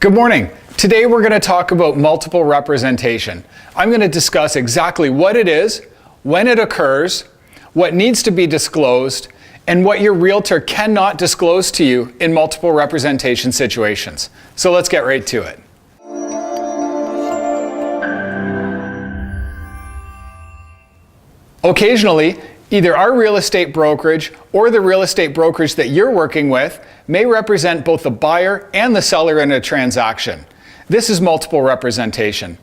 Good morning. Today we're going to talk about multiple representation. I'm going to discuss exactly what it is, when it occurs, what needs to be disclosed, and what your realtor cannot disclose to you in multiple representation situations. So let's get right to it. Occasionally, either our real estate brokerage or the real estate brokerage that you're working with may represent both the buyer and the seller in a transaction. This is multiple representation.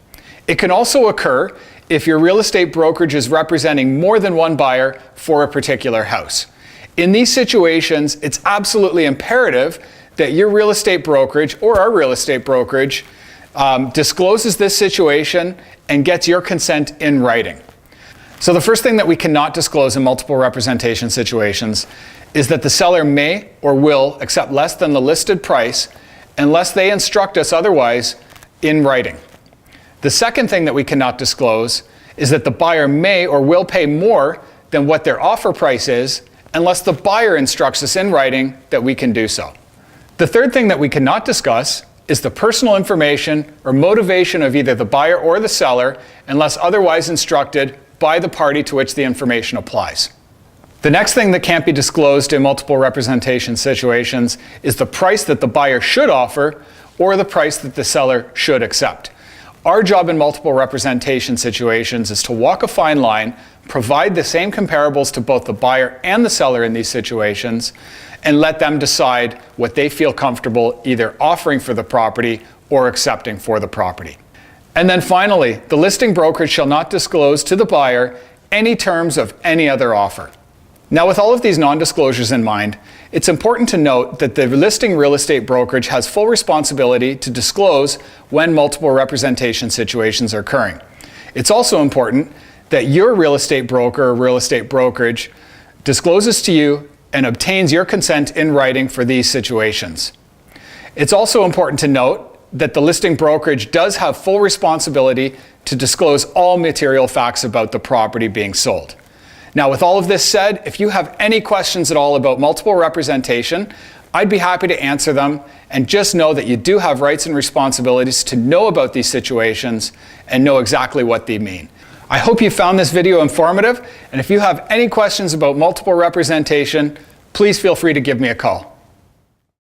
It can also occur if your real estate brokerage is representing more than one buyer for a particular house. In these situations, it's absolutely imperative that your real estate brokerage or our real estate brokerage discloses this situation and gets your consent in writing. So the first thing that we cannot disclose in multiple representation situations is that the seller may or will accept less than the listed price unless they instruct us otherwise in writing. The second thing that we cannot disclose is that the buyer may or will pay more than what their offer price is unless the buyer instructs us in writing that we can do so. The third thing that we cannot discuss is the personal information or motivation of either the buyer or the seller unless otherwise instructed by the party to which the information applies. The next thing that can't be disclosed in multiple representation situations is the price that the buyer should offer or the price that the seller should accept. Our job in multiple representation situations is to walk a fine line, provide the same comparables to both the buyer and the seller in these situations, and let them decide what they feel comfortable either offering for the property or accepting for the property. And then finally, the listing brokerage shall not disclose to the buyer any terms of any other offer. Now, with all of these non-disclosures in mind, it's important to note that the listing real estate brokerage has full responsibility to disclose when multiple representation situations are occurring. It's also important that your real estate broker or real estate brokerage discloses to you and obtains your consent in writing for these situations. It's also important to note that the listing brokerage does have full responsibility to disclose all material facts about the property being sold. Now, with all of this said, if you have any questions at all about multiple representation, I'd be happy to answer them, and just know that you do have rights and responsibilities to know about these situations and know exactly what they mean. I hope you found this video informative, and if you have any questions about multiple representation, please feel free to give me a call.